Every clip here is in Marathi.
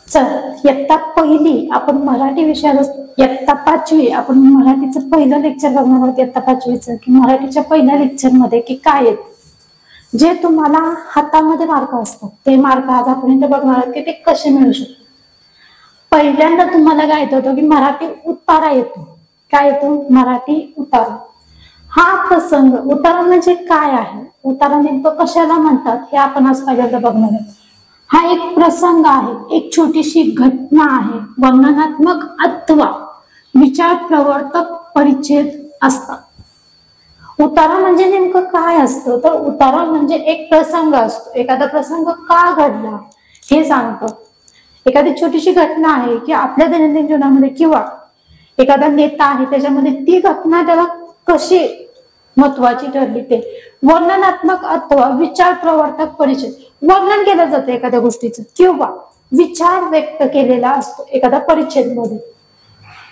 चल इयत्ता पहिली आपण मराठी विषयाला इयत्ता पाचवी आपण मराठीचं पहिलं लेक्चर बघणार आहोत इयत्ता पाचवीचं की मराठीच्या पहिल्या लेक्चर मध्ये की काय आहे जे तुम्हाला हातामध्ये मार्क असतात ते मार्क आज आपण इथे बघणार आहोत की ते कसे मिळू शकतात। पहिल्यांदा तुम्हाला काय येतं की मराठी उतारा येतो। काय येतो? मराठी उतारा। हा प्रसंग उतारा म्हणजे काय आहे, उतारा नेमकं कशाला म्हणतात हे आपण आज पहिल्यांदा बघणार आहोत। हा एक प्रसंग आहे, एक छोटीशी घटना आहे, वर्णनात्मक अथवा विचार प्रवर्तक परिच्छेद असतात। उतारा म्हणजे नेमकं काय असतं तर उतारा म्हणजे एक प्रसंग असतो, एखादा प्रसंग का घडला हे सांगतो। एखादी छोटीशी घटना आहे की आपल्या दैनंदिन जीवनामध्ये किंवा एखादा नेता आहे त्याच्यामध्ये ती घटना त्याला कशी महत्वाची ठरली ते वर्णनात्मक अथवा विचार प्रवर्तक परिच्छेद वर्णन केलं जातं एखाद्या गोष्टीचं किंवा विचार व्यक्त केलेला असतो एखादा परिच्छेद मध्ये।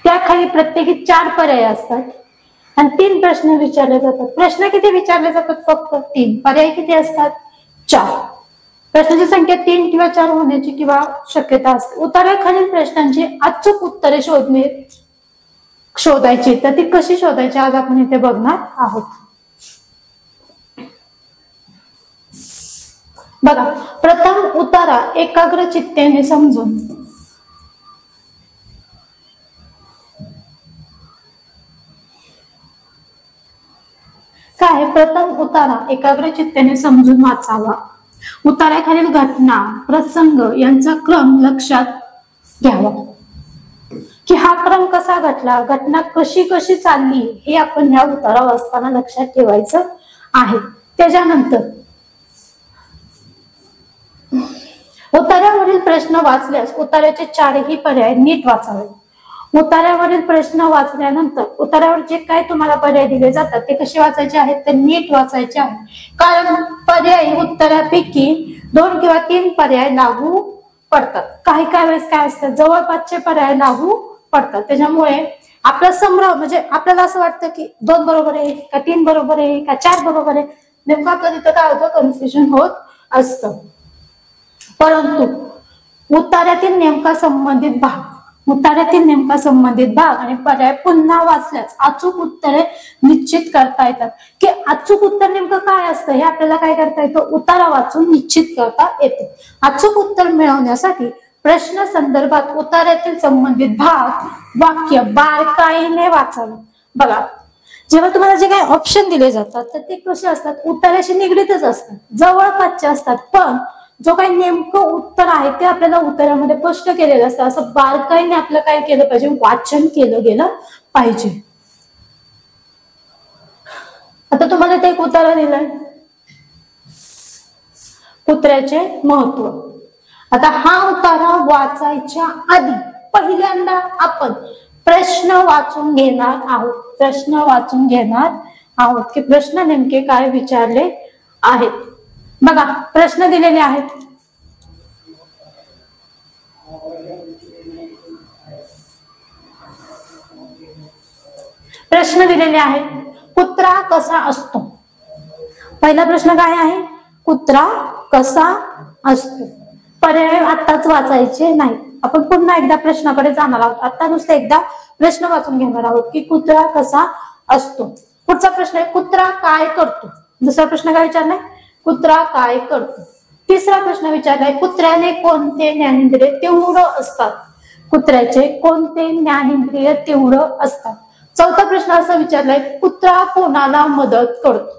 त्याखाली प्रत्येकी 4 पर्याय असतात आणि 3 प्रश्न विचारले जातात। प्रश्न किती विचारले जातात? फक्त 3। पर्याय किती असतात? 4। प्रश्नाची संख्या 3 किंवा 4 होण्याची किंवा शक्यता असते। उताराखालील प्रश्नांची अचूक उत्तरे शोधायची तर ती कशी शोधायची आज आपण इथे बघणार आहोत। बघा, प्रथम उतारा एकाग्र चित्तेने समजून काय प्रथम उतारा एकाग्र चित्तेने समजून वाचावा। उतार्याखालील घटना प्रसंग यांचा क्रम लक्षात घ्यावा की हा क्रम कसा घडला, घटना कशी कशी चालली हे आपण या उतारा वाचताना लक्षात ठेवायचं आहे। त्याच्यानंतर उतार्यावरील प्रश्न वाचल्यास उतार्याचे 4ही पर्याय नीट वाचावे। उतार्यावरील प्रश्न वाचल्यानंतर उतार्यावर जे काय तुम्हाला पर्याय दिले जातात ते कसे वाचायचे आहेत ते नीट वाचायचे आहे। कारण पर्यायी उत्तरापैकी 2 किंवा 3 पर्याय लागू पडतात। काही वेळेस काय असतात जवळपासचे पर्याय लागू पडतात। त्याच्यामुळे आपला संभ्रम म्हणजे आपल्याला असं वाटतं की 2 बरोबर आहे का 3 बरोबर आहे का 4 बरोबर आहे, नेमकं आपलं तिथं काय होतं कन्फ्युजन होत असतं। परंतु उतार्यातील नेमका संबंधित भाग आणि पर्याय पुन्हा वाचल्यास अचूक उत्तरे निश्चित करता येतात। की अचूक उत्तर नेमकं काय असतं हे आपल्याला काय करता येतं उतारा वाचून निश्चित करता येते। अचूक उत्तर मिळवण्यासाठी प्रश्न संदर्भात उतार्यातील संबंधित भाग वाक्य बारकाईने वाचावे। बघा, जेव्हा तुम्हाला जे काही ऑप्शन दिले जातात तर ते कसे असतात उतार्याशी निगडीतच असतात, जवळपासचे असतात, पण जो काही नेमकं उत्तर आहे ते आपल्याला उत्तरामध्ये स्पष्ट केलेलं असतं। असं बारकाईने आपलं काय केलं पाहिजे वाचन केलं गेलं पाहिजे। आता तुम्हाला ते एक उतारा दिलाय कुत्र्याचे महत्व। आता हा उतारा वाचायच्या आधी पहिल्यांदा आपण प्रश्न वाचून घेणार आहोत की प्रश्न नेमके काय विचारले आहेत। बघा, प्रश्न दिलेले आहेत। प्रश्न दिलेले आहेत, कुत्रा कसा असतो? पहिला प्रश्न काय आहे, कुत्रा कसा असतो? पर्याय आताच वाचायचे नाही, आपण पुन्हा एकदा प्रश्नाकडे जाणार आहोत। आता नुसतं एकदा प्रश्न वाचून घेणार आहोत की कुत्रा कसा असतो। पुढचा प्रश्न आहे कुत्रा काय करतो? दुसरा प्रश्न काय विचारलाय, कुत्रा काय करतो? तिसरा प्रश्न विचारलाय कुत्र्याने कोणते ज्ञानेंद्रिय तीव्र असतात? कुत्र्याचे कोणते ज्ञानेंद्रिय तीव्र असतात? चौथा प्रश्न असा विचारलाय कुत्रा कोणाला मदत करतो?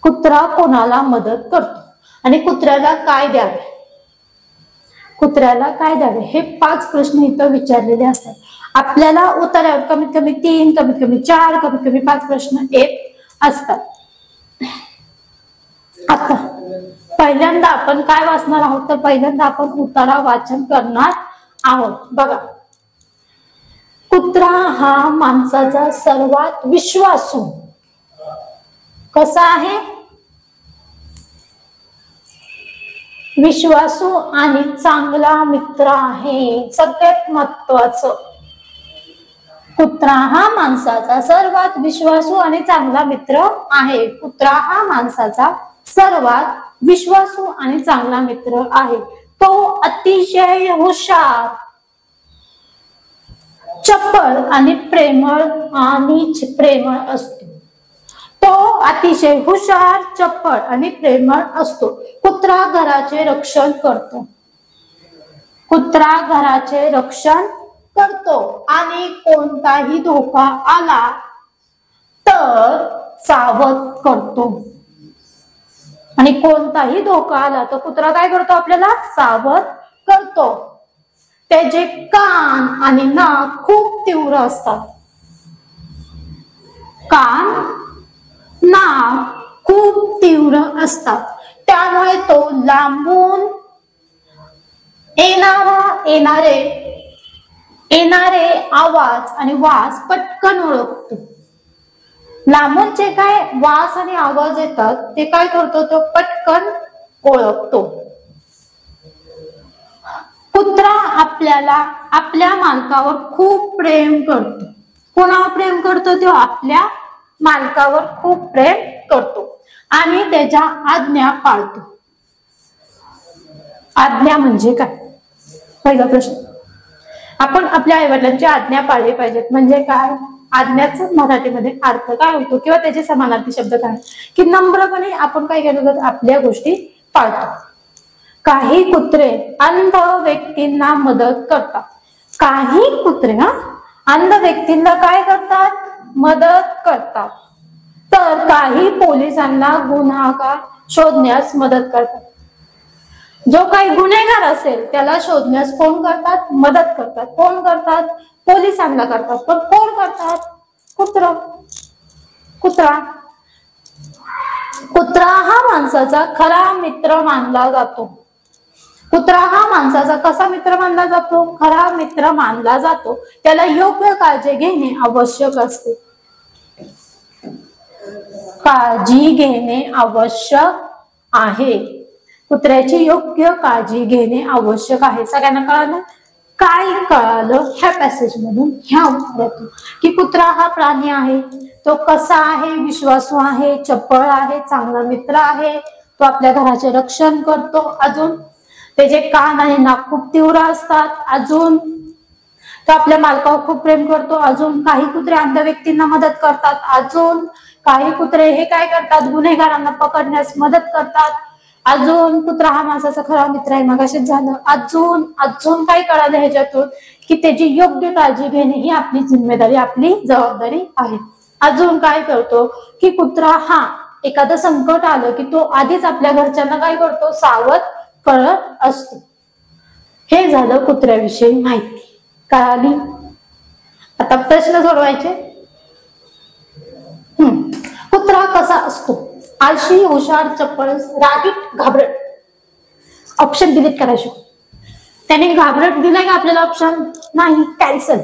कुत्रा कोणाला मदत करतो आणि कुत्र्याला काय द्यावे? कुत्र्याला काय द्यावे? हे 5 प्रश्न इथं विचारलेले असतात। आपल्याला उतार्यावर कमीत कमी 3 कमीत कमी 4 कमीत कमी 5 प्रश्न येत असतात। आता पहिल्यांदा आपण काय वाचणार आहोत तर पहिल्यांदा आपण उतारा वाचन करणार आहोत। बघा, कुत्रा हा माणसाचा सर्वात विश्वासू कसा आहे? विश्वासू आणि चांगला मित्र आहे। सगळ्यात महत्वाचं, कुत्रा हा माणसाचा सर्वात विश्वासू आणि चांगला मित्र आहे। कुत्रा हा माणसाचा सर्वात विश्वासू आणि चांगला मित्र आहे। तो अतिशय हुशार, चपळ आणि प्रेमळ असतो। तो अतिशय हुशार, चपळ आणि प्रेमळ असतो। कुत्रा घराचे रक्षण करतो। कुत्रा घराचे रक्षण करतो आणि कोणताही धोका आला तर सावध करतो। आणि कोणताही धोका आला तर कुत्रा काय करतो? आपल्याला सावध करतो। त्याचे कान आणि नाक खूप तीव्र असतात। कान, नाक खूप तीव्र असतात, त्यामुळे तो लांबून येणारे आवाज आणि वास पटकन ओळखतो। लांबून जे काय वास आणि आवाज येतात ते काय करतो? तो पटकन ओळखतो। कुत्रा आपल्या मालकावर खूप प्रेम करतो। कोणावर प्रेम करतो? तो आपल्या मालकावर खूप प्रेम करतो आणि त्याच्या आज्ञा पाळतो। आज्ञा म्हणजे काय? पहिला प्रश्न, आपण आपल्या आईवडिलांची आज्ञा पाळली पाहिजेत म्हणजे काय? आज्ञाचा मराठीमध्ये अर्थ काय होतो किंवा त्याचे समानार्थी शब्द काय? की नम्रपणे आपण काय केलं? आपल्या गोष्टी पाळतो। काही कुत्रे अंध व्यक्तींना मदत करतात। काही कुत्रे अंध व्यक्तींना काय करतात? मदत करतात। तर काही पोलिसांना गुन्हेगार शोधण्यास मदत करतात। जो काही गुन्हेगार असेल त्याला शोधण्यास कोण करतात? मदत करतात। कोण करतात? पोलिसांना करतात। पण कोण करतात? कुत्रा। कुत्रा हा माणसाचा खरा मित्र मानला जातो। कुत्रा हा माणसाचा कसा मित्र मानला जातो? खरा मित्र मानला जातो। त्याला योग्य काळजी घेणे आवश्यक असते। काळजी घेणे आवश्यक आहे। कुत्र्याची योग्य काळजी घेणे आवश्यक आहे। सगळ्यांना कळालं? काय कळालं ह्या पॅसेज मधून? ह्या उत्तरातून की कुत्रा हा प्राणी आहे, तो कसा आहे? विश्वासू आहे, चपळ आहे, चांगला मित्र आहे, तो आपल्या घराचे रक्षण करतो। अजून त्याचे कान आणि नाक खूप तीव्र असतात। अजून तो आपल्या मालकावर खूप प्रेम करतो। अजून काही कुत्रे अंध व्यक्तींना मदत करतात। अजून काही कुत्रे हे काय करतात? गुन्हेगारांना पकडण्यास मदत करतात। अजून कुत्रा हा माणसाचा खरा मित्र आहे, मगाशीच झालं। अजून काय कळालं ह्याच्यातून? की त्याची योग्य काळजी घेणे ही आपली जिम्मेदारी, आपली जबाबदारी आहे। अजून काय करतो? की कुत्रा हा एखादं संकट आलं की तो आधीच आपल्या घरच्यांना काय करतो? सावध करत असतो। हे झालं कुत्र्याविषयी माहिती। कळाली? आता प्रश्न सोडवायचे। कुत्रा कसा असतो? आळशी, हुशार, चपळ, रागीट, घाबरट। ऑप्शन डिलीट करायचे। त्याने घाबरट दिलाय का आपल्याला ऑप्शन? नाही, कॅन्सल।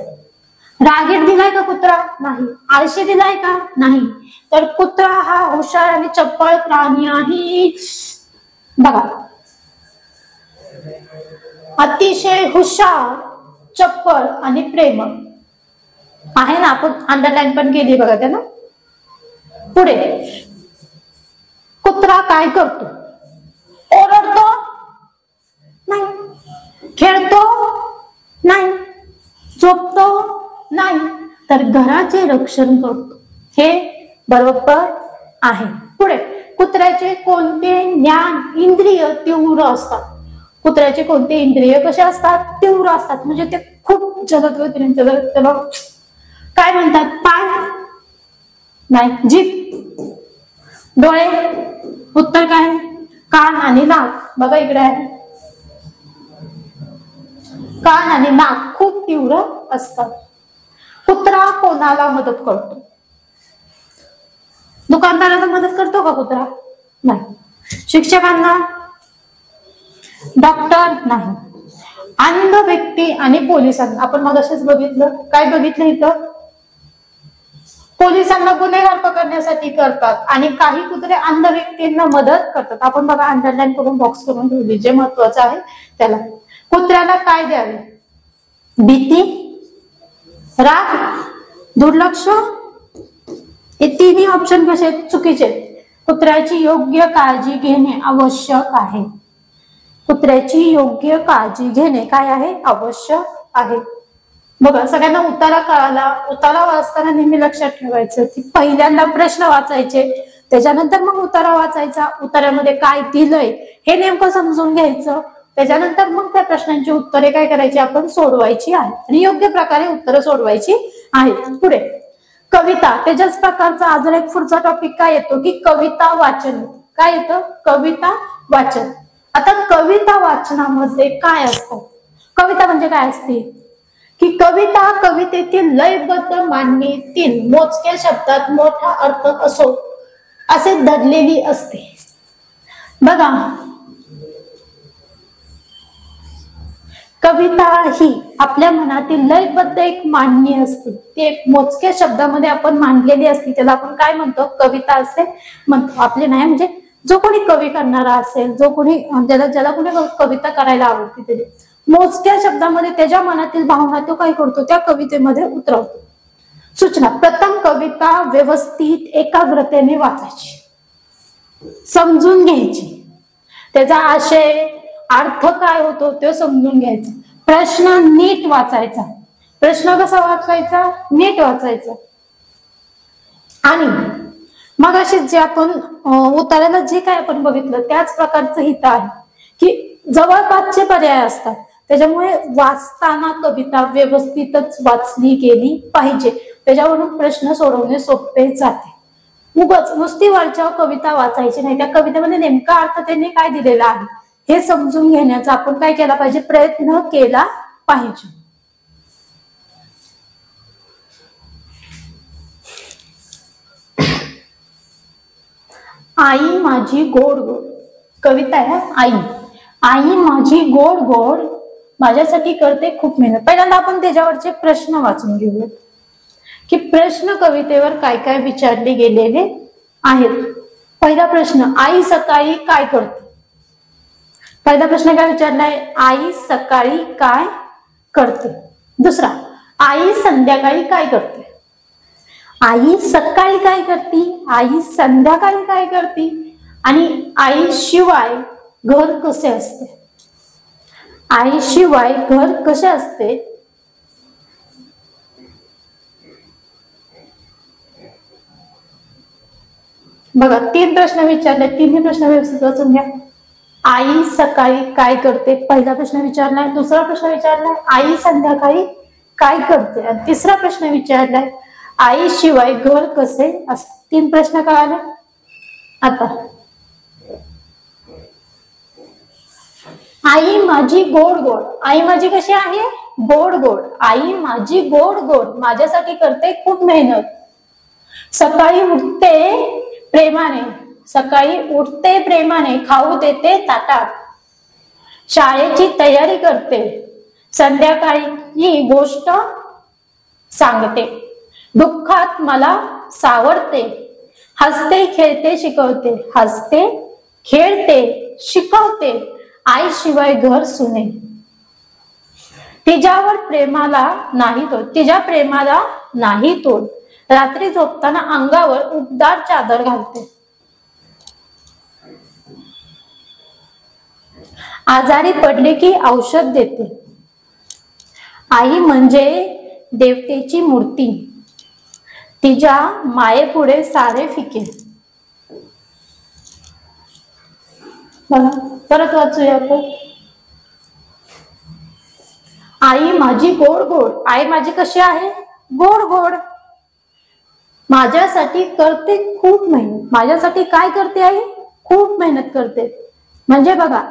रागीट दिलाय का कुत्रा? नाही। आळशी दिलाय का? नाही। तर कुत्रा हा हुशार आणि चपळ प्राणी आहे। बघा, अतिशय हुशार, चपळ आणि प्रेमळ आहे ना। आपण अंडरलाईन पण केली बघा त्याला। पुढे कुत्रा काय करतो? ओरडतो? नाही। खेळतो? नाही। झोपतो? नाही। तर घराचे रक्षण करतो। हे बरोबर आहे। पुढे कुत्र्याचे कोणते ज्ञान इंद्रिय तीव्र असतात? कुत्र्याचे कोणते इंद्रिय कसे असतात? तीव्र असतात। म्हणजे ते खूप जलद गतीने त्याला काय म्हणतात? पाय? नाही। जीभ? डोळे? उत्तर काय? कान आणि नाक। बघा इकडे आहे, कान आणि नाक खूप तीव्र असतात। कुत्रा कोणाला मदत करतो? दुकानदाराला मदत करतो का कुत्रा? नाही। शिक्षकांना? डॉक्टर? नाही। अंध व्यक्ती आणि पोलिसांना आपण मगाशीच बघितलं। काय बघितलं इथं? पोलिसांना गुन्हेगार पकडण्यासाठी करतात आणि काही कुत्रे अंध व्यक्तींना मदत करतात। आपण बघा अंडरलाईन करून बॉक्स करून ठेवली, जे महत्वाचं आहे त्याला। कुत्र्याला काय द्यावे? भीती, राग, दुर्लक्ष? हे तिन्ही ऑप्शन कसे चुकीचे? कुत्र्याची योग्य काळजी घेणे आवश्यक आहे। कुत्र्याची योग्य काळजी घेणे काय आहे, आवश्यक आहे. बघा सगळ्यांना उतारा कळाला. उतारा वाचताना नेहमी लक्षात ठेवायचं की पहिल्यांदा प्रश्न वाचायचे, त्याच्यानंतर मग उतारा वाचायचा. उतार्यामध्ये काय दिलंय हे नेमकं समजून घ्यायचं. त्याच्यानंतर मग त्या प्रश्नांची उत्तरे काय करायची, आपण सोडवायची आहे आणि योग्य प्रकारे उत्तरं सोडवायची आहेत. पुढे कविता, त्याच्याच प्रकारचा अजून एक पुढचा टॉपिक काय येतो की कविता वाचन. काय येतं, कविता वाचन. आता कविता वाचनामध्ये काय असतं, कविता म्हणजे काय असते की कविता कवितेतील लयबद्ध मांडणीतील मोजक्या शब्दात मोठा अर्थ असो असे दडलेली असते. बघा कविता ही आपल्या मनातील लयबद्ध एक मांडणी असते. ती एक मोजक्या शब्दामध्ये आपण मांडलेली असते, त्याला आपण काय म्हणतो, कविता असे म्हणतो. आपले नाही म्हणजे जो कोणी कवी करणारा असेल, जो कोणी ज्याला कोणी कविता करायला आवडते, त्याने मोजक्या शब्दामध्ये त्याच्या मनातील भावना तो काय करतो, त्या कवितेमध्ये उतरवतो. सूचना, प्रथम कविता व्यवस्थित एकाग्रतेने वाचायची, समजून घ्यायची, त्याचा आशय अर्थ काय होतो ते समजून घ्यायचा. प्रश्न नीट वाचायचा. प्रश्न कसा वाचायचा, नीट वाचायचा. आणि मग असे जे आपण उताराला जे काय आपण बघितलं त्याच प्रकारचं हित आहे की जवळपासचे पर्याय असतात, त्याच्यामुळे वाचताना कविता व्यवस्थितच वाचली गेली पाहिजे. त्याच्यावरून प्रश्न सोडवणे सोपे जाते. उगाच नुसती वरच्या कविता वाचायची नाही, त्या कवितेमध्ये नेमका अर्थ त्यांनी काय दिलेला आहे हे समजून घेण्याचा आपण काय केला पाहिजे, प्रयत्न केला पाहिजे. आई माझी गोड गोड, कविता आहे. आई माझी गोड गोड माझ्यासाठी करते खूप मेहनत. पहिल्यांदा आपण त्याच्यावरचे प्रश्न वाचून घेऊया की प्रश्न कवितेवर काय काय विचारले गेलेले आहेत. पहिला प्रश्न, आई सकाळी काय करते. पहिला प्रश्न काय विचारलाय, आई सकाळी काय करते. दुसरा, आई संध्याकाळी काय करते. आई सकाळी काय करते, आई संध्याकाळी काय करते, आणि आई शिवाय घर कसे असते. आई शिवाय घर कसे असते. बघा 3 प्रश्न विचारले, तिन्ही प्रश्न व्यवस्थित वाचून घ्या. आई सकाळी काय करते, पहिला प्रश्न विचारलाय. दुसरा प्रश्न विचारलाय आई संध्याकाळी काय करते, आणि तिसरा प्रश्न विचारलाय आई शिवाय घर कसे असते. 3 प्रश्न कळाले. आता आई माझी गोड गोड, आई माझी कशी आहे, गोड गोड. आई माझी गोड गोड माझ्यासाठी करते खूप मेहनत. सकाळी उठते प्रेमाने, सकाळी उठते प्रेमाने, खाऊ देते ताटात. शाळेची तयारी करते, संध्याकाळी ही गोष्ट सांगते. दुःखात मला सावरते, हसते खेळते शिकवते. हसते खेळते शिकवते, आई शिवाय घर सुने. तिच्यावर प्रेमाला नाही तोड, तिच्या प्रेमाला नाही तोड. रात्री झोपताना अंगावर उबदार चादर घालते. आजारी पडले की औषध देते. आई म्हणजे देवतेची मूर्ती, तिच्या मायेपुढे सारे फिके. बघा परत वाचूया आपण. आई माझी गोड गोड, आई माझी कशी आहे, गोड गोड. माझ्यासाठी करते खूप मेहनत. माझ्यासाठी काय करते आई, खूप मेहनत करते. म्हणजे बघा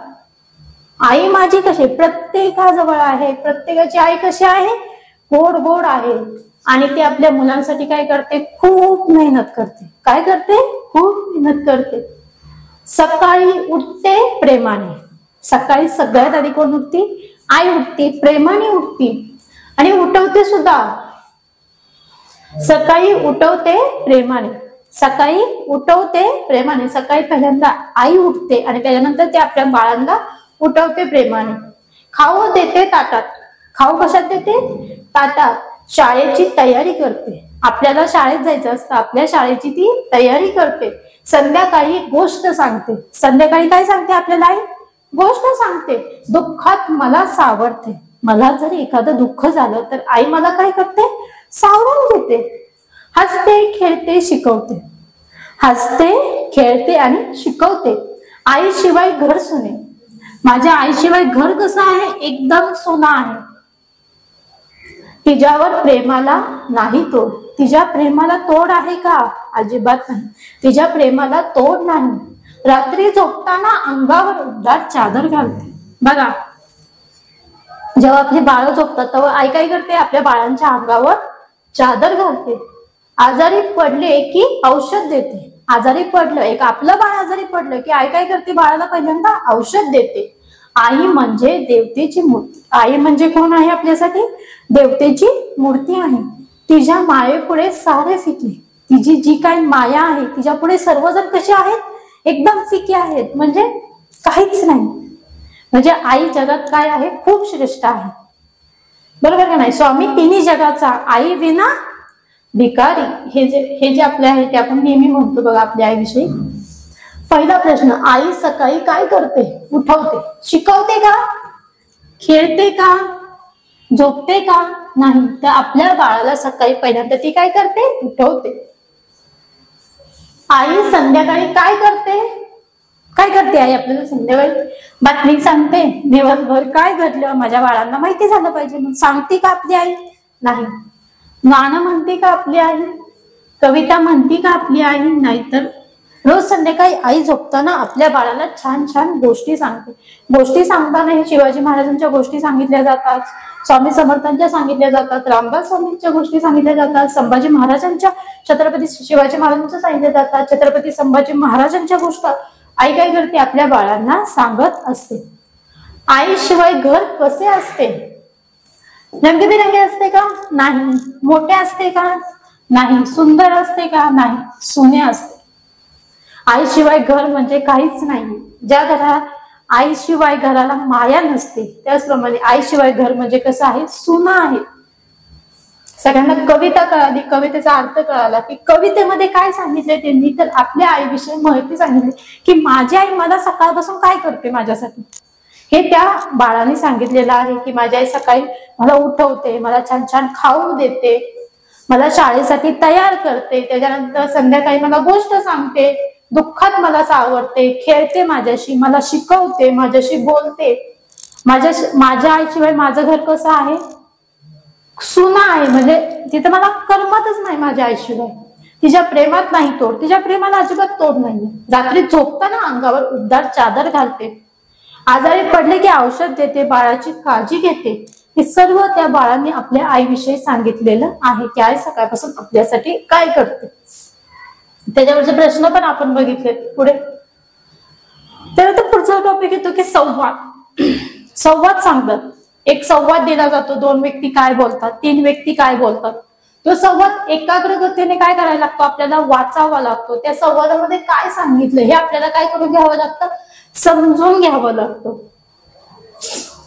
आई माझी कशी प्रत्येकाजवळ आहे, प्रत्येकाची आई कशी आहे, गोड गोड आहे. आणि ती आपल्या मुलांसाठी काय करते, खूप मेहनत करते. काय करते, खूप मेहनत करते. सकाळी उठते प्रेमाने, सकाळी सगळ्यात आधी कोण उठते, आई उठते, प्रेमाने उठते आणि उठवते सुद्धा. सकाळी उठवते प्रेमाने, सकाळी उठवते प्रेमाने. सकाळी पहिल्यांदा आई उठते आणि त्याच्यानंतर ते आपल्या बाळांना उठवते प्रेमाने. खाऊ देते ताटात, खाऊ कशात देते, ताटात. शाळेची तयारी करते, आपल्याला शाळेत जायचं असतं, आपल्या शाळेची ती तयारी करते. संध्याकाळी गोष्ट सांगते, संध्याकाळी काय सांगते आपल्याला आई, गोष्ट सांगते, दुःखात मला सावरते. मला जर एखादं दुःख झालं तर आई मला काय करते, सावरून घेते. हसते खेळते शिकवते, हसते खेळते आणि शिकवते. आईशिवाय घर सुने, माझ्या आईशिवाय घर कसं आहे, एकदम सोना आहे. तिच्यावर प्रेमाला नाही तोड, तिच्या प्रेमाला तोड आहे का, अजिबात नाही. तिच्या प्रेमाला तोड नाही. रात्री झोपताना अंगावर उबदार चादर घालते. बघा, जेव्हा आपली बाळं झोपतात तेव्हा आई काय करते, आपल्या बाळांच्या अंगावर चादर घालते. आजारी पडले की औषध देते. आजारी पडलं, एक आपलं बाळ आजारी पडलं की आई काय करते, बाळाला पहिल्यांदा औषध देते. आई म्हणजे देवतेची मूर्ती. आई म्हणजे कोण आहे आपल्यासाठी, देवतेची मूर्ती आहे. तिच्या मायेपुढे सारे फिके. तिची जी काय माया आहे तिच्या पुढे सर्वजण कसे आहेत, एकदम फिके आहेत, म्हणजे काहीच नाही. म्हणजे आई जगात काय आहे, खूप श्रेष्ठ आहे. बरोबर का नाही. स्वामी तिन्ही जगाचा, आई विना भिकारी. हे जे आपले आहे ते आपण नेहमी म्हणतो बघा आपल्या आईविषयी. पहिला प्रश्न, आई सकाळी काय करते, उठवते. शिकवते का, खेळते का, झोपते का, नाही. तर आपल्या बाळाला सकाळी पहिल्यांदा ती काय करते, उठवते. आई संध्याकाळी काय करते, काय करते आई आपल्याला संध्याकाळी, बातमी सांगते. दिवसभर काय घडलं माझ्या बाळांना माहिती झालं पाहिजे, मग सांगते का आपली आई, नाही. गाणं म्हणते का आपली आई, कविता म्हणते का आपली आई, नाही. तर रोज संध्याकाळी आई झोपताना आपल्या बाळाला छान छान गोष्टी सांगते. गोष्टी सांगताना हे शिवाजी महाराजांच्या गोष्टी सांगितल्या जातात, स्वामी समर्थांच्या सांगितल्या जातात, रामदास स्वामींच्या गोष्टी सांगितल्या जातात, संभाजी महाराजांच्या, छत्रपती शिवाजी महाराजांच्या सांगितल्या जातात, छत्रपती संभाजी महाराजांच्या गोष्टी आई काय करते, आपल्या बाळांना सांगत असते. आईशिवाय घर कसे असते, रंगबिरंगी असते का, नाही. मोठे असते का, नाही. सुंदर असते का, नाही. सोने असते. आईशिवाय घर म्हणजे काहीच नाही. ज्या घरात आईशिवाय घराला माया नसते त्याचप्रमाणे आईशिवाय घर म्हणजे कसं आहे, सुना आहे. सगळ्यांना कविता कळाली, कवितेचा अर्थ कळाला की कवितेमध्ये काय सांगितले त्यांनी, तर आपल्या आईविषयी माहिती सांगितली की माझी आई मला सकाळपासून काय करते माझ्यासाठी, हे त्या बाळाने सांगितलेलं आहे. की माझी आई सकाळी मला उठवते, मला छान छान खाऊ देते, मला शाळेसाठी तयार करते, त्याच्यानंतर संध्याकाळी मला गोष्ट सांगते, दुःखात मला सावरते, खेळते माझ्याशी, मला शिकवते, माझ्याशी बोलते. माझ्या आईशिवाय माझं घर कसं आहे, सुना आहे. म्हणजे तिथं मला करमतच नाही माझ्या आईशिवाय. तिच्या प्रेमात नाही तोड, तिच्या प्रेमाला अजिबात तोड नाही. रात्री झोपताना अंगावर उबदार चादर घालते, आजारी पडले की औषध देते, बाळाची काळजी घेते. हे सर्व त्या बाळाने आपल्या आईविषयी सांगितलेलं आहे की आई सकाळपासून आपल्यासाठी काय करते. त्याच्यावरचे प्रश्न पण आपण बघितले पुढे. त्यानंतर पुढचा टॉपिक येतो की संवाद. संवाद सांगतात. एक संवाद दिला जातो, दोन व्यक्ती काय बोलतात, तीन व्यक्ती काय बोलतात. तो संवाद एकाग्रतेने काय करायला लागतो, आपल्याला वाचावा लागतो. त्या संवादामध्ये काय सांगितलं हे आपल्याला काय करून घ्यावं लागतं, समजून घ्यावं लागतं.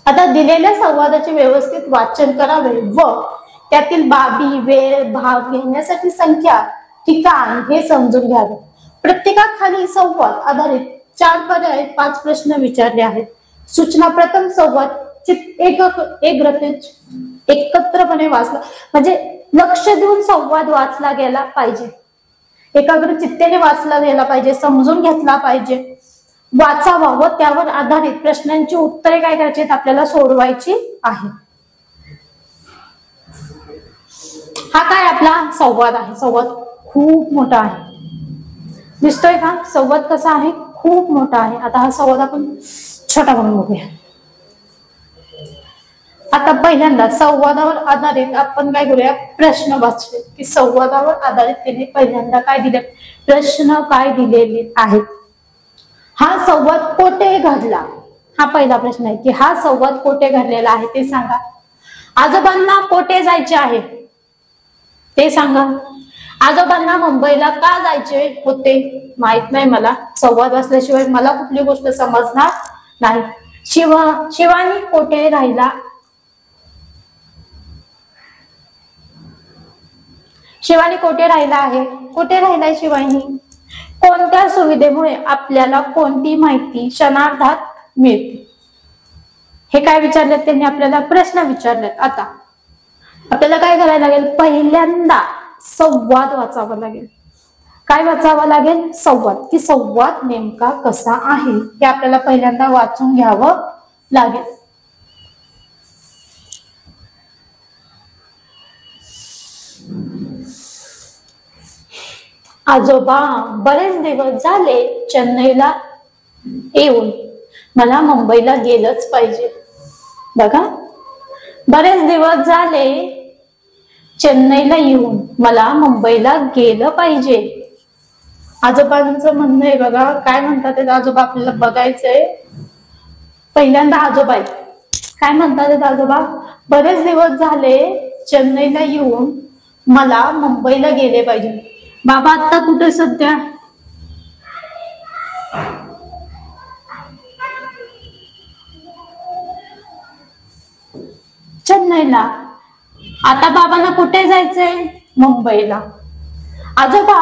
आता दिलेल्या संवादाचे व्यवस्थित वाचन करावे व त्यातील बाबी, वेळ, भाग घेण्यासाठी संख्या, ठिकाण हे समजून घ्यावे. प्रत्येकाखाली संवाद आधारित 4 पर्याय 5 प्रश्न विचारले आहेत. सूचना, प्रथम संवाद एकत्रपणे वाचला, म्हणजे लक्ष देऊन संवाद वाचला गेला पाहिजे, एकाग्र चित्तेने वाचला गेला पाहिजे, समजून घेतला पाहिजे, वाचावा व त्यावर आधारित प्रश्नांची उत्तरे काय करायची आपल्याला सोडवायची आहे. हा काय आपला संवाद आहे. संवाद खूप मोठा आहे, दिसतोय का संवाद कसा आहे, खूप मोठा आहे. आता हा संवाद आपण छोटा म्हणून बघूया. आता पहिल्यांदा संवादावर आधारित आपण काय करूया, प्रश्न वाचले की संवादावर आधारित त्याने पहिल्यांदा काय दिले, प्रश्न काय दिलेले आहेत. हा संवाद कोठे घडला, हा पहिला प्रश्न आहे की हा संवाद कोठे घडलेला आहे ते सांगा. आजोबांना कोठे जायचे आहे ते सांगा. आजोबांना मुंबईला का जायचे होते माहित नाही मला, संवाद वाचल्याशिवाय मला कुठली गोष्ट समजणार नाही. शिवानी कोठे राहिला, शिवानी कोठे राहिला आहे, कुठे राहिलाय शिवानी. कोणत्या सुविधेमुळे आपल्याला कोणती माहिती क्षणार्धात मिळते. हे काय विचारलेत त्यांनी आपल्याला? प्रश्न विचारलेत. आता आपल्याला काय करायला लागेल? पहिल्यांदा संवाद वाचावा लागेल. काय वाचावं लागेल? संवाद. की संवाद नेमका कसा आहे हे आपल्याला पहिल्यांदा वाचून घ्यावं लागेल. आजोबा, बरेच दिवस झाले चेन्नईला येऊन, मला मुंबईला गेलंच पाहिजे. बघा, बरेच दिवस झाले चेन्नईला येऊन मला मुंबईला गेलं पाहिजे. आजोबांचं म्हणणं आहे बघा. काय म्हणतात आजोबा? आपल्याला बघायचंय. पहिल्यांदा आजोबा आहेत. काय म्हणतात आजोबा? बरेच दिवस झाले चेन्नईला येऊन मला मुंबईला गेले पाहिजे. बाबा आता कुठे सध्या? चेन्नईला. आता बाबांना कुठे जायचंय? मुंबईला. आजोबा,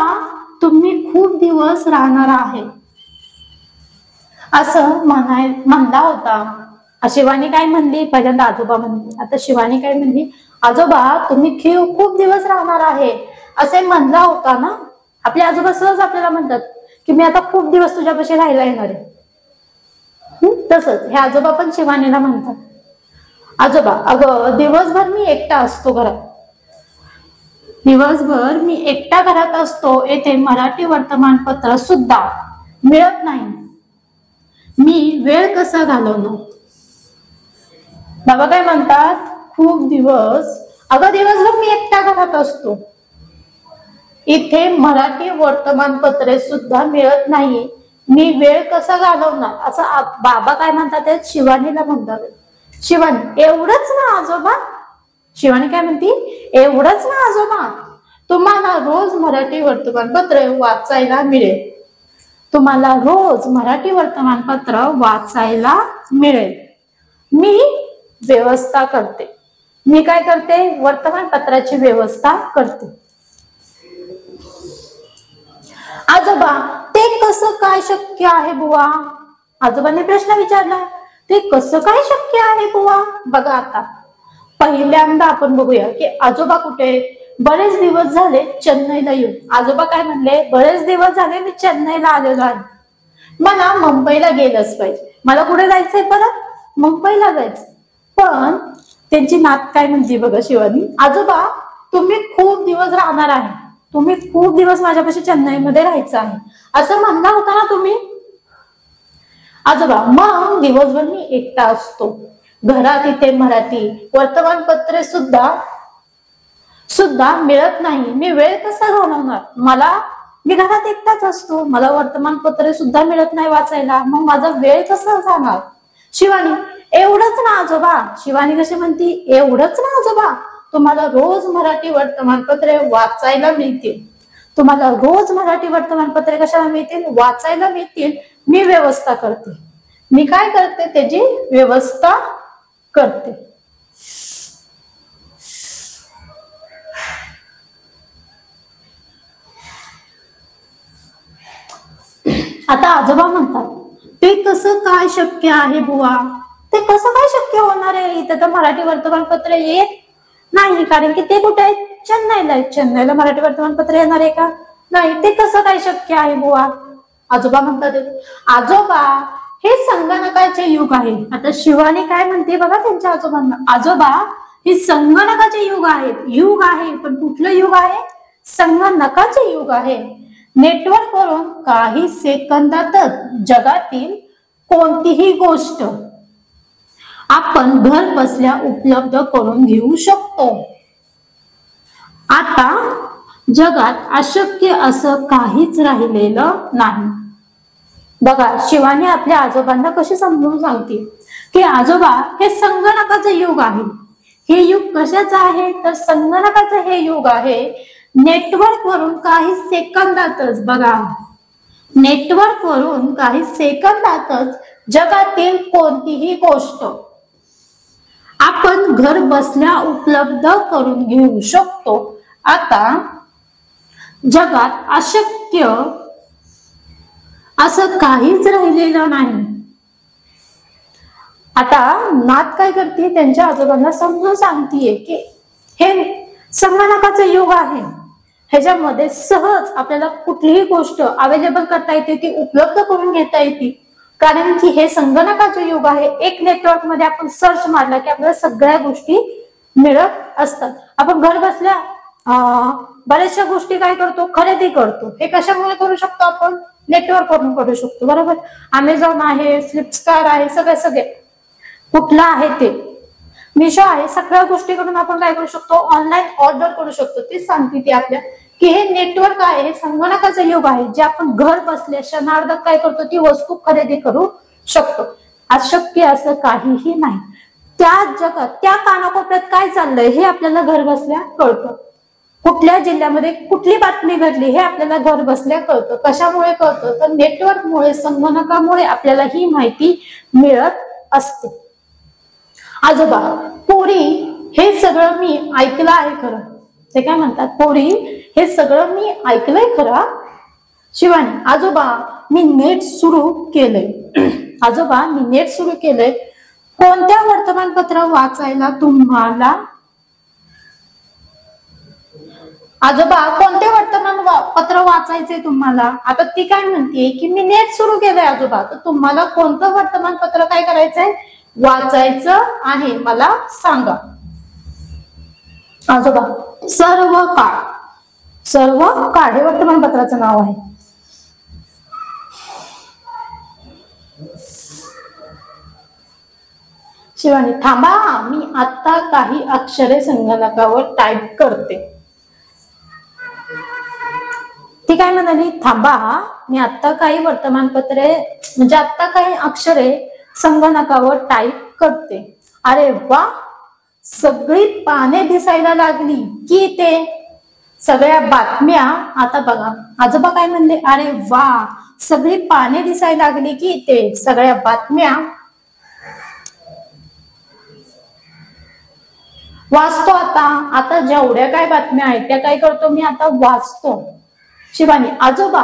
तुम्ही खूप दिवस राहणार आहे असं म्हणला होता. शिवानी काय म्हणली? पहिल्यांदा आजोबा म्हणली. आता शिवानी काय म्हणली? आजोबा, तुम्ही खूप दिवस राहणार आहे असे म्हणला होता ना. आपले आजोबा सहज आपल्याला म्हणतात की मी आता खूप दिवस तुझ्यापाशी राहायला येणार आहे. तसंच हे आजोबा पण शिवानीला म्हणतात. आजोबा, अगं दिवसभर मी एकटा असतो घरात. दिवसभर मी एकटा घरात असतो. येथे मराठी वर्तमानपत्र सुद्धा मिळत नाही. मी वेळ कसा घालवणार? बाबा काय म्हणतात? खूप दिवस, अगं दिवसभर मी एकटा घरात असतो. इथे मराठी वर्तमानपत्रे सुद्धा मिळत नाही. मी वेळ कसा घालवणार असं बाबा काय म्हणतात? शिवानीला म्हणतात. शिवानी, एवढंच ना आजोबा? शिवानी काय म्हणती? एवढंच ना आजोबा? तुम्हाला रोज मराठी वर्तमानपत्र वाचायला मिळेल. तुम्हाला रोज मराठी वर्तमानपत्र वाचायला मिळेल. मी व्यवस्था करते. मी काय करते? वर्तमानपत्राची व्यवस्था करते. आजोबा, ते कसं काय शक्य आहे बुवा? आजोबांनी प्रश्न विचारला. ते कसं काय शक्य आहे बुवा? बघा, आता पहिल्यांदा आपण बघूया की आजोबा कुठे आहेत? बरेच दिवस झाले चेन्नईला येऊन. आजोबा काय म्हणले? बरेच दिवस झाले मी चेन्नईला आलेलो आहे. मला मुंबईला गेलंच पाहिजे. मला कुठे जायचंय? परत मुंबईला जायचं. पण त्यांची नात काय म्हणते बघा शिवानी? आजोबा, तुम्ही खूप दिवस राहणार आहे. तुम्ही खूप दिवस माझ्यापाशी चेन्नईमध्ये राहायचं आहे असं म्हणला होता ना तुम्ही. आजोबा, मग दिवसभर मी एकटा असतो घरात. इथे मराठी वर्तमानपत्रे सुद्धा मिळत नाही. मी वेळ कसा घालवणार? मी घरात एकटाच असतो. मला वर्तमानपत्रे सुद्धा मिळत नाही वाचायला. मग माझा वेळ कसा जाणार? शिवानी, एवढंच ना आजोबा? शिवानी कशी म्हणती? एवढंच ना आजोबा? तुम्हाला रोज मराठी वर्तमानपत्रे वाचायला मिळतील. तुम्हाला रोज मराठी वर्तमानपत्रे कशाला मिळतील? वाचायला मिळतील. मी व्यवस्था करते. मी काय करते? त्याची व्यवस्था करते. आता आजोबा म्हणतात, ते कसं काय शक्य आहे बुवा? ते कसं काय शक्य होणार आहे? इथं तर मराठी वर्तमानपत्र येत नाही. कारण की ते कुठे आहेत? चेन्नईला आहेत. चेन्नईला मराठी वर्तमानपत्र येणार आहे का? नाही. ते कसं काय शक्य आहे बुवा? आजोबा म्हणतात, आजोबा, हे संगणकाचे युग आहे. आता शिवानी काय म्हणते बघा त्यांच्या आजोबांना? आजोबा, हे संगणकाचे युग आहे. पण कुठलं युग आहे? संगणकाचे युग आहे. नेटवर्क वरून काही सेकंदातच जगातील कोणतीही गोष्ट आपण घर बसल्या उपलब्ध करून घेऊ शकतो. आता जगात अशक्य असं काहीच राहिलेलं नाही. बघा, शिवानी आपल्या आजोबांना कशी समजून सांगते की आजोबा, हे संगणकाचं युग आहे. हे युग कशाचं आहे? तर संगणकाचं हे युग आहे. नेटवर्क वरून काही सेकंदातच, बघा, नेटवर्क वरून काही सेकंदातच जगातील कोणतीही गोष्ट आपण घर बसल्या उपलब्ध करून घेऊ शकतो. आता जगात अशक्य असं काहीच राहिलेलं नाही. आता नात काय करते, त्यांच्या आजोबांना समजून सांगतीये की हे संगणकाचं युग आहे, ह्याच्यामध्ये सहज आपल्याला कुठलीही गोष्ट अवेलेबल करता येते, ती उपलब्ध करून घेता येते. कारण की हे संगणकाचं युग आहे. एक नेटवर्क मध्ये आपण सर्च मारला की आपल्याला सगळ्या गोष्टी मिळत असतात. आपण घर बसल्या बऱ्याचशा गोष्टी काय करतो, खरेदी करतो. हे कशामुळे करू शकतो, आपण नेटवर्क वरून करू शकतो, बरोबर. अमेझॉन आहे, फ्लिपकार्ट आहे, सगळे कुठलं आहे ते, मिशो आहे, सगळ्या गोष्टी करून आपण काय करू शकतो, ऑनलाईन ऑर्डर करू शकतो. तीच सांगते ती आपल्या की हे नेटवर्क आहे, हे संगणकाचं युग आहे, जे आपण घर बसल्या क्षणार्धात काय करतो, ती वस्तू खरेदी करू शकतो. अशक्य असं काहीही नाही. त्या जगात त्या कानाकोपऱ्यात काय चाललंय हे आपल्याला घर बसल्या कळतं. कुठल्या जिल्ह्यामध्ये कुठली बातमी घडली हे आपल्याला घर बसल्या कळतं. कशामुळे कळतं, तर नेटवर्कमुळे, संगणकामुळे आपल्याला ही माहिती मिळत असते. आजोबा, पोरी, हे सगळं मी ऐकलं आहे खरं. ते काय म्हणतात, पोरी, हे सगळं मी ऐकलंय खरं. शिवानी, आजोबा, मी नेट सुरू केलंय. आजोबा, मी नेट सुरू केलंय. कोणत्या वर्तमानपत्र वाचायला तुम्हाला, आजोबा, कोणते वर्तमानपत्र वाचायचे तुम्हाला. आता ती काय म्हणते की मी नेट सुरू केलंय आजोबा, तर तुम्हाला कोणतं वर्तमानपत्र काय करायचंय, वाचायचं आहे, मला सांगा. आजोबा, सर्व काळ. सर्व काळ हे वर्तमानपत्राचं नाव आहे. शिवानी, थांबा, मी आता काही अक्षरे संगणकावर टाईप करते. ती काय म्हणाली, थांबा, मी आता काही वर्तमानपत्रे म्हणजे आता काही अक्षरे संगणकावर टाईप करते. अरे वा, सगळी पाने दिसायला लागली की ते सगळ्या बातम्या. आता बघा, आजोबा काय म्हणले, अरे वा, सगळी पाने दिसायला लागली की ते सगळ्या बातम्या वाचतो. आता जेवढ्या काय बातम्या आहेत त्या काय करतो, मी आता वाचतो. शिवानी, आजोबा,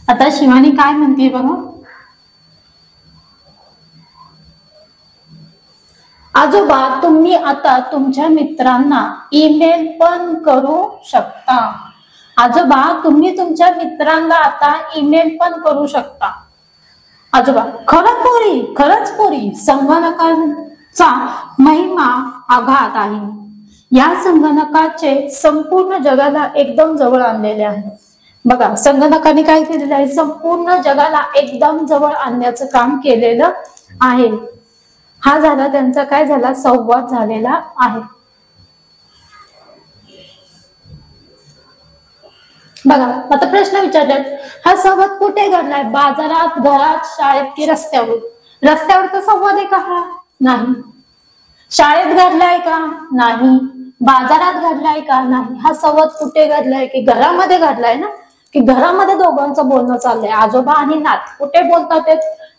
आता शिवानी काय म्हणते बघा, आजोबा, तुम्ही आता तुमच्या मित्रांना ईमेल पण करू शकता. आजोबा, तुम्ही तुमच्या मित्रांना आता ईमेल पण करू शकता. आजोबा, खरंच पोरी, संगणकाचा महिमा आघात आहे. या संगणकाचे संपूर्ण जगाला एकदम जवळ आणलेले आहे. बघा, संगणकाने काय केलेलं आहे, संपूर्ण जगाला एकदम जवळ आणण्याचं काम केलेलं आहे. हा झाला त्यांचा काय झाला, संवाद झालेला आहे. बघा, आता प्रश्न विचारतात, हा संवाद कुठे घडलाय, बाजारात, घरात, शाळेत की रस्त्यावर. रस्त्यावरचा संवाद आहे का हा, नाही. शाळेत घडलाय का, नाही. बाजारात घडलाय का, नाही. हा संवाद कुठे घडलाय, की घरामध्ये घडलाय ना, की घरामध्ये दोघांचं बोलणं चाललंय. आजोबा आणि नात कुठे बोलतात,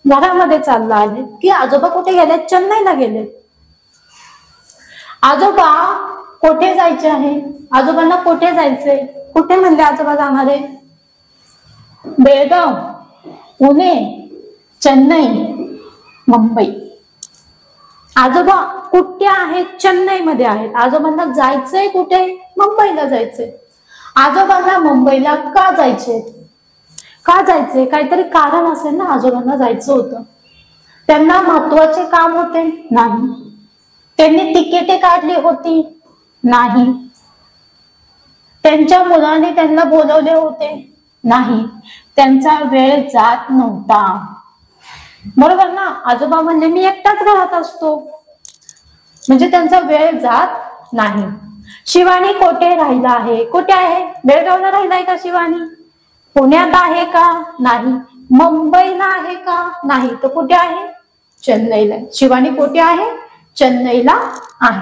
घरामध्ये चाललं आहे. की आजोबा कुठे गेले, चेन्नईला गेले. आजोबा कुठे जायचे आहे, आजोबांना कुठे जायचंय, कुठे म्हणले आजोबा जाणारे, बेळगाव, पुणे, चेन्नई, मुंबई. आजोबा कुठे आहेत, चेन्नई मध्ये आहेत. आजोबांना जायचंय कुठे, मुंबईला जायचंय. आजोबांना मुंबईला का जायचे, का जायचे, काहीतरी कारण असेल ना, आजोबांना जायचं होतं. त्यांना महत्वाचे काम होते, नाही. त्यांनी तिकीटे काढली होती, नाही. त्यांच्या मुलाने त्यांना बोलवले होते, नाही. त्यांचा वेळ जात नव्हता, बरोबर ना. आजोबा म्हणले मी एकटाच घरात असतो, म्हणजे त्यांचा वेळ जात नाही. शिवानी कोठे राहिला आहे, कुठे आहे, बेळगावला राहिलाय का शिवानी, पुण्यात आहे का, नाही. मुंबईला आहे का, नाही. तर कुठे आहे, चेन्नईला. शिवानी कुठे आहे, चेन्नईला आहे.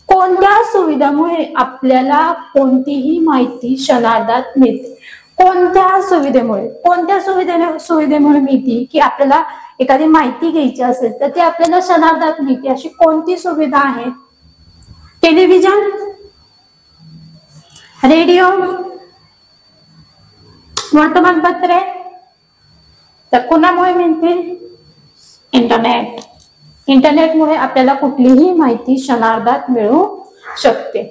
कोणत्या सुविधामुळे आपल्याला कोणतीही माहिती क्षणार्धात मिळते, कोणत्या सुविधेमुळे मिळते, की आपल्याला एखादी माहिती घ्यायची असेल तर ती आपल्याला क्षणार्धात मिळते. अशी कोणती सुविधा आहे, टेलिव्हिजन, रेडिओ, वर्तमानपत्रे. तर कोणामुळे मिळते, इंटरनेट. इंटरनेटमुळे आपल्याला कुठलीही माहिती क्षणार्धात मिळू शकते.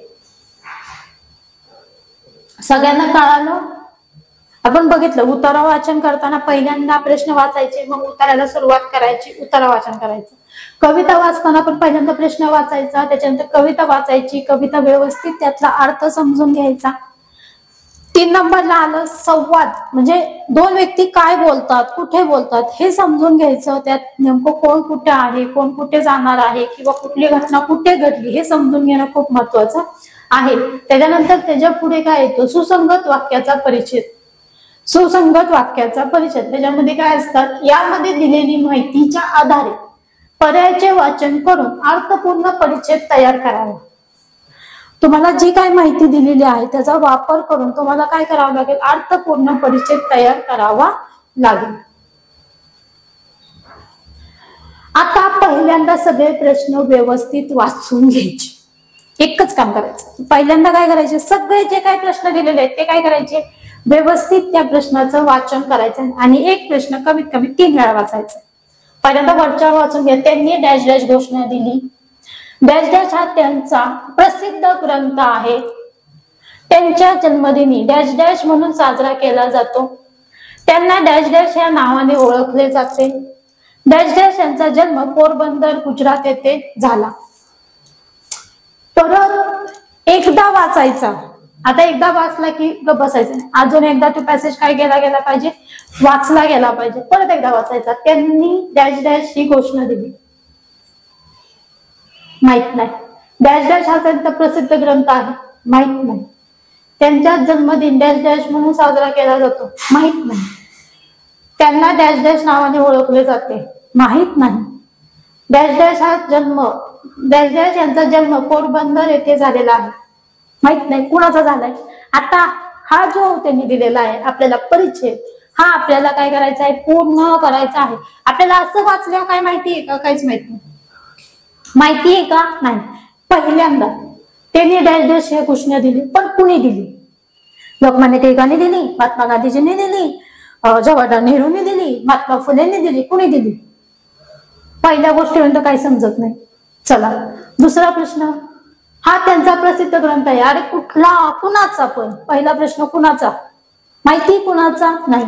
सगळ्यांना कळालं? आपण बघितलं उत्तर वाचन करताना पहिल्यांदा प्रश्न वाचायचे, मग उत्तराला सुरुवात करायची, उत्तर वाचन करायचं. कविता वाचताना पण पहिल्यांदा प्रश्न वाचायचा, त्याच्यानंतर कविता वाचायची, कविता व्यवस्थित त्यातला अर्थ समजून घ्यायचा. 3 नंबरला आलं संवाद, म्हणजे दोन व्यक्ती काय बोलतात, कुठे बोलतात हे समजून घ्यायचं. त्यात नेमकं कोण कुठे आहे, कोण कुठे जाणार आहे, किंवा कुठली घटना कुठे घडली हे समजून घेणं खूप महत्वाचं आहे. त्याच्यानंतर त्याच्या पुढे काय येतो, सुसंगत वाक्याचा परिचय. सुसंगत वाक्याचा परिचय त्याच्यामध्ये काय असतात, यामध्ये दिलेली माहितीच्या आधारे पर्यायाचे वाचन करून अर्थपूर्ण परिचय तयार करावा. तुम्हाला जी काय माहिती दिलेली आहे त्याचा वापर करून तुम्हाला काय करावं लागेल, अर्थपूर्ण परिचय तयार करावा लागेल. आता पहिल्यांदा सगळे प्रश्न व्यवस्थित वाचून घ्यायचे. एकच काम करायचं, पहिल्यांदा काय करायचे, सगळे जे काही प्रश्न दिलेले आहेत ते काय करायचे, व्यवस्थित त्या प्रश्नाचं वाचन करायचं आणि एक प्रश्न कमीत कमी 3 वेळा वाचायचा. पहिल्यांदा वरच्या वाचून घ्या. त्यांनी डॅश डॅश घोषणा दिली. डॅश डॅश हा त्यांचा प्रसिद्ध ग्रंथ आहे. त्यांच्या जन्मदिनी डॅश डॅश म्हणून साजरा केला जातो. त्यांना डॅश डॅश या नावाने ओळखले जाते. डॅश डॅश यांचा जन्म पोरबंदर गुजरात येथे झाला. परत एकदा वाचायचा. आता एकदा वाचला की गप बसायचं, अजून एकदा तो पॅसेज काय गेला पाहिजे, वाचला गेला पाहिजे. परत एकदा वाचायचा. त्यांनी डॅश डॅश ही घोषणा दिली, माहित नाही. डॅश डॅश हा त्यांचा प्रसिद्ध ग्रंथ आहे, माहित नाही. त्यांचा जन्मदिन डॅश डॅश म्हणून साजरा केला जातो, माहित नाही. त्यांना डॅश डॅश नावाने ओळखले जाते, माहित नाही. डॅश डॅश हा जन्म डॅश डॅश यांचा जन्म पोरबंदर येथे झालेला आहे, माहित नाही कुणाचा झालाय. आता हा जो त्यांनी दिलेला आहे आपल्याला परिचय, हा आपल्याला काय करायचा आहे, पूर्ण करायचा आहे. आपल्याला असं वाचल्यावर काय माहिती आहे का, काहीच माहित नाही. माहिती आहे का, नाही. पहिल्यांदा त्यांनी डॅश डॅश ही घोषणा दिली, पण कुणी दिली, लोकमान्य टिळकांनी दिली, महात्मा गांधीजींनी दिली, जवाहरलाल नेहरूंनी दिली, महात्मा फुलेंनी दिली, कुणी दिली. पहिल्या गोष्टीनंतर काही समजत नाही. चला दुसरा प्रश्न, हा त्यांचा प्रसिद्ध ग्रंथ आहे. अरे कुठला, कुणाचा, पण पहिला प्रश्न कुणाचा, माहिती कुणाचा नाही.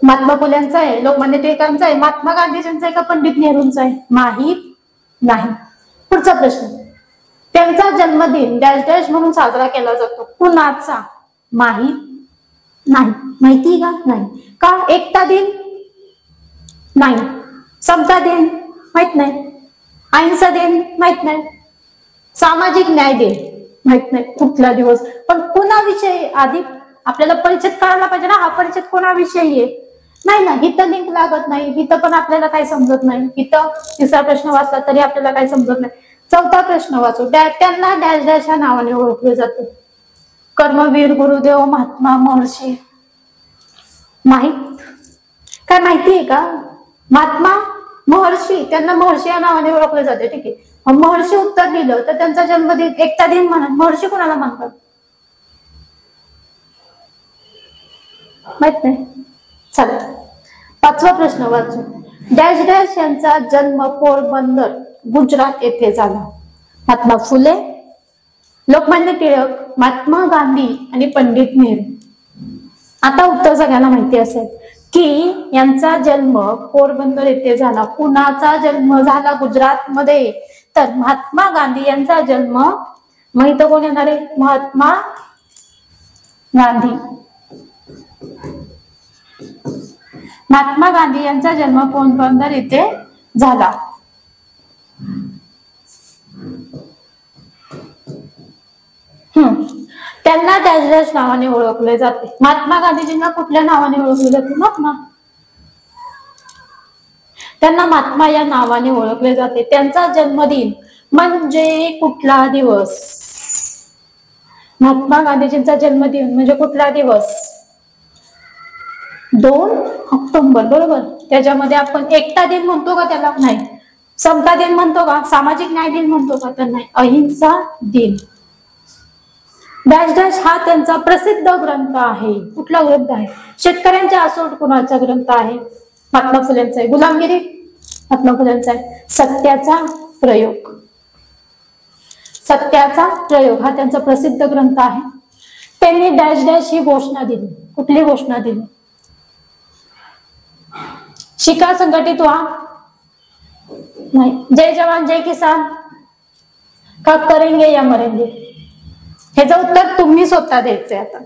महात्मा फुलेंचा आहे, लोकमान्य टिळकांचा आहे, महात्मा गांधीजींचा आहे का पंडित नेहरूंचा आहे, माहित नाही. पुढचा प्रश्न, त्यांचा जन्मदिन डॅश डॅश म्हणून साजरा केला जातो, कुणाचा, माहित नाही. माहिती का, नाही. का एकता दिन, नाही. समता दिन, माहित नाही. अहिंसा दिन, माहित नाही. सामाजिक न्याय दिन, माहित नाही कुठला दिवस. पण कोणाविषयी आधी आपल्याला परिचय कळायला पाहिजे ना, हा परिचय कोणाविषयी आहे. नाही ना, इथं लिंक लागत नाही, इथं पण आपल्याला काही समजत नाही. इथं तिसरा प्रश्न वाचला तरी आपल्याला काही समजत नाही. चौथा प्रश्न वाचू, त्यांना डॅश डॅश या नावाने ओळखले जाते. कर्मवीर, गुरुदेव, महात्मा, महर्षी, माहित, काय माहिती आहे का, महात्मा, महर्षी, त्यांना महर्षी या नावाने ओळखले जाते. ठीक आहे, महर्षी उत्तर दिलं तर त्यांचा जन्मदिन एकता दिन म्हणा, महर्षी कोणाला म्हणतात, माहित नाही. चला पाचवा प्रश्न वाचू, डॅश डॅश यांचा जन्म पोरबंदर गुजरात येथे झाला. महात्मा फुले, लोकमान्य टिळक, महात्मा गांधी आणि पंडित नेहरू. आता उत्तर सगळ्यांना माहिती असेल की यांचा जन्म पोरबंदर येथे झाला. कुणाचा जन्म झाला गुजरात मध्ये, तर महात्मा गांधी यांचा जन्म, माहित कोण येणार आहे, महात्मा गांधी. महात्मा गांधी यांचा जन्म पोरबंदर येथे झाला. त्यांना डॅश डॅश नावाने ओळखले जाते. महात्मा गांधीजींना कुठल्या नावाने ओळखले जाते, महात्मा. त्यांना महात्मा या नावाने ओळखले जाते. त्यांचा जन्मदिन म्हणजे कुठला दिवस, महात्मा गांधीजींचा जन्मदिन म्हणजे कुठला दिवस, 2 ऑक्टोबर, बरोबर. त्याच्यामध्ये आपण एकता दिन म्हणतो का त्याला, नाही. समता दिन म्हणतो का, सामाजिक न्याय दिन म्हणतो का, तर नाही. अहिंसा दिन. डॅश डॅश हा त्यांचा प्रसिद्ध ग्रंथ आहे. कुठला ग्रंथ आहे, शेतकऱ्यांच्या आसूड कुणाचा ग्रंथ आहे, महात्मा फुलेंचा आहे. गुलामगिरी, महात्मा फुलेंचा आहे सत्याचा प्रयोग. सत्याचा प्रयोग हा त्यांचा प्रसिद्ध ग्रंथ आहे. त्यांनी डॅश डॅश ही घोषणा दिली. कुठली घोषणा दिली? शिका, संघटित व्हा, नाही, जय जवान जय किसान, का करेंगे या मरेंगे? ह्याचं उत्तर तुम्ही स्वतः द्यायचंय. आता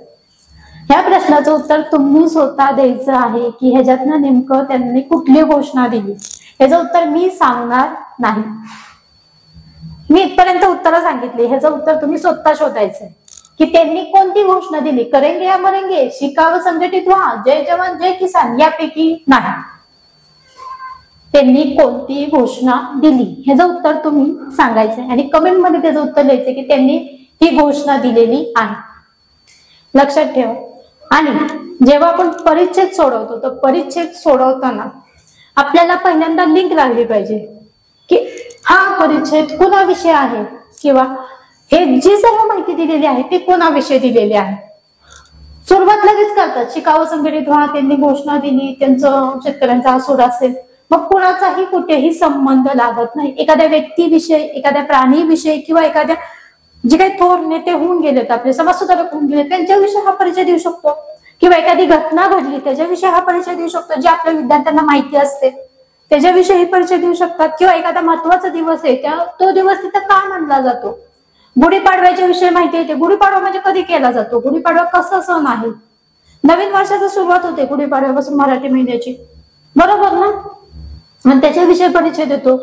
ह्या प्रश्नाचं उत्तर तुम्ही स्वतः द्यायचं आहे की ह्याच्यातनं नेमकं त्यांनी कुठली घोषणा दिली. ह्याचं उत्तर मी सांगणार नाही. मी इथपर्यंत उत्तर सांगितली, ह्याचं उत्तर तुम्ही स्वतः शोधायचंय की त्यांनी कोणती घोषणा दिली. करेंगे या मरेंगे, शिका व संघटित व्हा, जय जवान जय किसान यापैकी नाही. त्यांनी कोणती घोषणा दिली ह्याचं उत्तर तुम्ही सांगायचंय आणि कमेंट मध्ये त्याचं उत्तर द्यायचं की त्यांनी ही घोषणा दिलेली आहे. लक्षात ठेवा. आणि जेव्हा आपण परिच्छेद सोडवतो तर परिच्छेद सोडवताना आपल्याला पहिल्यांदा लिंक लागली पाहिजे की हा परिच्छेद कोणाविषयी आहे किंवा हे जी सर्व माहिती दिलेली आहे ती कोणाविषयी दिलेली आहे. सुरुवात लगेच करतात, शिकावं संघटित व्हा, त्यांनी घोषणा दिली, त्यांचं शेतकऱ्यांचा आसूड असेल, मग कुणाचाही कुठेही संबंध लागत नाही. एखाद्या व्यक्तीविषयी, एखाद्या प्राणीविषयी किंवा एखाद्या जे काही थोर नेते होऊन गेलेत, आपले समाजसुधारक होऊन गेले, त्यांच्याविषयी हा परिचय देऊ शकतो किंवा एखादी घटना घडली त्याच्याविषयी हा परिचय देऊ शकतो, जे आपल्या विद्यार्थ्यांना माहिती असते त्याच्याविषयी परिचय देऊ शकतात. किंवा एखादा महत्वाचा दिवस आहे तो दिवस तिथं का मानला जातो, गुढीपाडव्याच्या विषयी माहिती येते, गुढीपाडवा म्हणजे कधी केला जातो, गुढीपाडवा कसा सण आहे, नवीन वर्षाची सुरुवात होते गुढीपाडव्यापासून मराठी महिन्याची, बरोबर ना, मग त्याच्याविषयी परिचय देतो.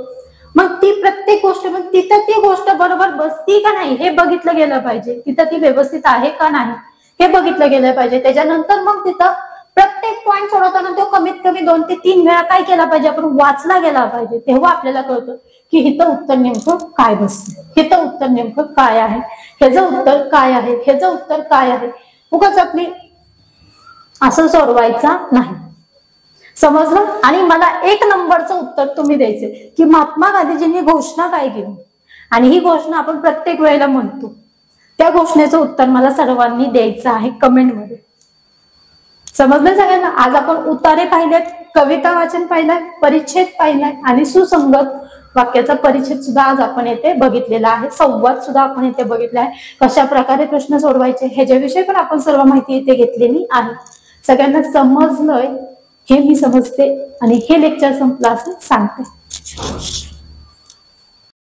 मग ती प्रत्येक गोष्ट, मग तिथं ती गोष्ट बरोबर बसती का नाही हे बघितलं गेलं पाहिजे, तिथं ती व्यवस्थित आहे का नाही हे बघितलं गेलं पाहिजे. त्याच्यानंतर मग तिथं प्रत्येक पॉईंट सोडवताना तो कमीत कमी 2 ते 3 वेळा काय केला पाहिजे, आपण वाचला गेला पाहिजे. तेव्हा आपल्याला कळतं की हिथं उत्तर नेमकं काय बसतं, हिथं उत्तर नेमकं काय आहे, ह्याचं उत्तर काय आहे, ह्याचं उत्तर काय आहे. उगाच आपली असं सोडवायचा नाही. समजलं. आणि मला 1 नंबरचं उत्तर तुम्ही द्यायचे की महात्मा गांधीजींनी घोषणा काय केली आणि ही घोषणा आपण प्रत्येक वेळेला म्हणतो, त्या घोषणेचं उत्तर मला सर्वांनी द्यायचं आहे कमेंट मध्ये. समजलं सगळ्यांना. आज आपण उतारे पाहिलेत, कविता वाचन पाहिलंय, परिच्छेद पाहिलाय आणि सुसंगत वाक्याचा परिच्छेद सुद्धा आज आपण येथे बघितलेला आहे. संवाद सुद्धा आपण येथे बघितला आहे. कशा प्रकारे प्रश्न सोडवायचे ह्याच्याविषयी पण आपण सर्व माहिती इथे घेतलेली आहे. सगळ्यांना समजलंय हे मी समजते आणि हे लेक्चर संपलं असं सांगते.